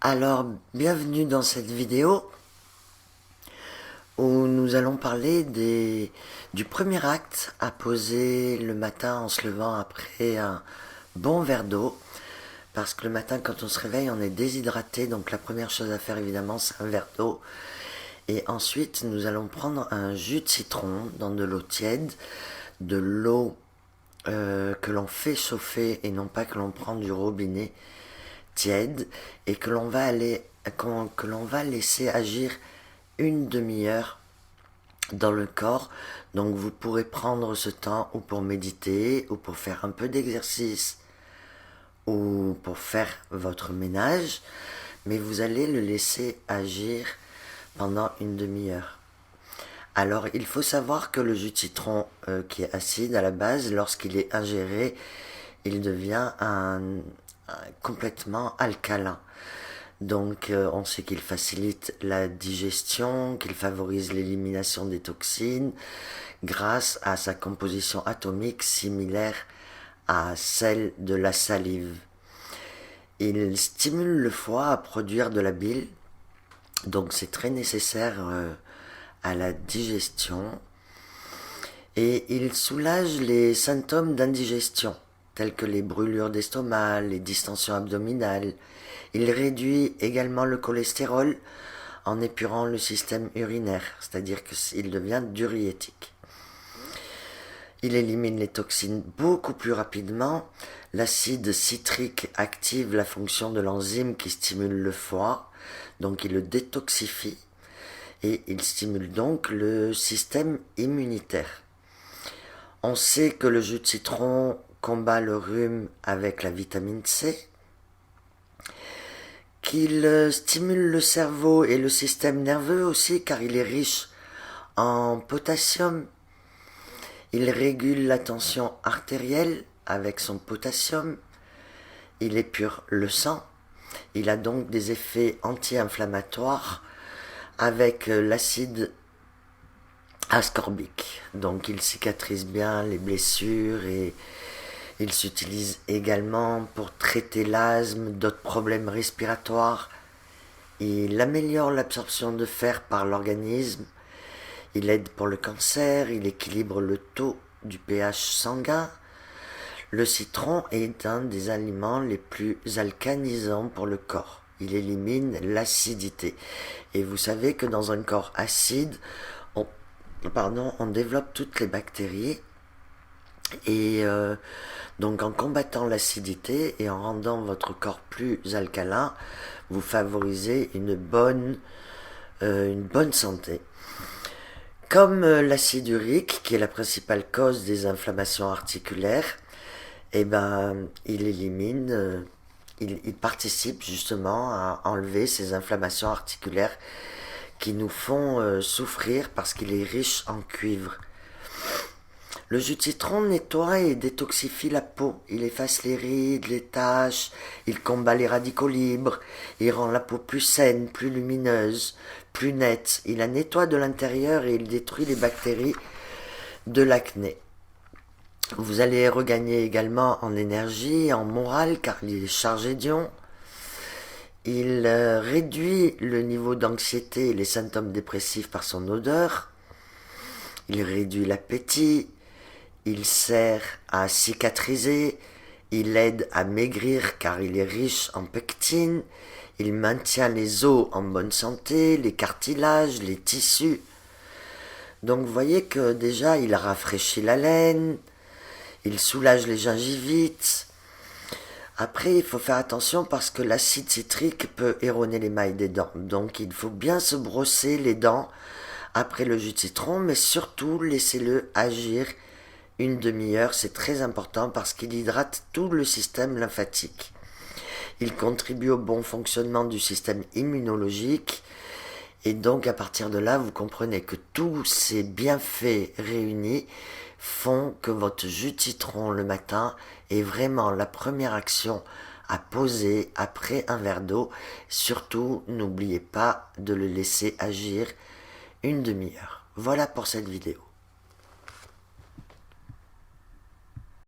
Alors, bienvenue dans cette vidéo où nous allons parler du premier acte à poser le matin en se levant après un bon verre d'eau. Parce que le matin, quand on se réveille, on est déshydraté. Donc la première chose à faire, évidemment, c'est un verre d'eau. Et ensuite, nous allons prendre un jus de citron dans de l'eau tiède, de l'eau que l'on fait chauffer et non pas que l'on prend du robinet tiède et que l'on va laisser agir une demi-heure dans le corps. Donc vous pourrez prendre ce temps ou pour méditer ou pour faire un peu d'exercice ou pour faire votre ménage, mais vous allez le laisser agir pendant une demi-heure. Alors il faut savoir que le jus de citron qui est acide à la base, lorsqu'il est ingéré, il devient complètement alcalin. Donc on sait qu'il facilite la digestion, qu'il favorise l'élimination des toxines grâce à sa composition atomique similaire à celle de la salive. Il stimule le foie à produire de la bile, donc c'est très nécessaire à la digestion. Et il soulage les symptômes d'indigestion, tels que les brûlures d'estomac, les distensions abdominales. Il réduit également le cholestérol en épurant le système urinaire, c'est-à-dire qu'il devient diurétique. Il élimine les toxines beaucoup plus rapidement. L'acide citrique active la fonction de l'enzyme qui stimule le foie, donc il le détoxifie et il stimule donc le système immunitaire. On sait que le jus de citron combat le rhume avec la vitamine C, qu'il stimule le cerveau et le système nerveux aussi car il est riche en potassium. Il régule la tension artérielle avec son potassium. Il épure le sang. Il a donc des effets anti-inflammatoires avec l'acide ascorbique. Donc il cicatrise bien les blessures et il s'utilise également pour traiter l'asthme, d'autres problèmes respiratoires. Il améliore l'absorption de fer par l'organisme. Il aide pour le cancer, il équilibre le taux du pH sanguin. Le citron est un des aliments les plus alcanisants pour le corps. Il élimine l'acidité. Et vous savez que dans un corps acide, on développe toutes les bactéries. Et donc en combattant l'acidité et en rendant votre corps plus alcalin, vous favorisez une bonne santé. Comme l'acide urique, qui est la principale cause des inflammations articulaires, il élimine, il participe justement à enlever ces inflammations articulaires qui nous font souffrir parce qu'il est riche en cuivre. Le jus de citron nettoie et détoxifie la peau. Il efface les rides, les taches, il combat les radicaux libres, il rend la peau plus saine, plus lumineuse, plus nette. Il la nettoie de l'intérieur et il détruit les bactéries de l'acné. Vous allez regagner également en énergie, en morale, car il est chargé d'ions. Il réduit le niveau d'anxiété et les symptômes dépressifs par son odeur. Il réduit l'appétit. Il sert à cicatriser, il aide à maigrir car il est riche en pectine, il maintient les os en bonne santé, les cartilages, les tissus. Donc vous voyez que déjà il rafraîchit la laine, il soulage les gingivites. Après il faut faire attention parce que l'acide citrique peut éroner les mailles des dents. Donc il faut bien se brosser les dents après le jus de citron, mais surtout laissez-le agir une demi-heure, c'est très important parce qu'il hydrate tout le système lymphatique. Il contribue au bon fonctionnement du système immunologique et donc à partir de là, vous comprenez que tous ces bienfaits réunis font que votre jus de citron le matin est vraiment la première action à poser après un verre d'eau. Surtout, n'oubliez pas de le laisser agir une demi-heure. Voilà pour cette vidéo.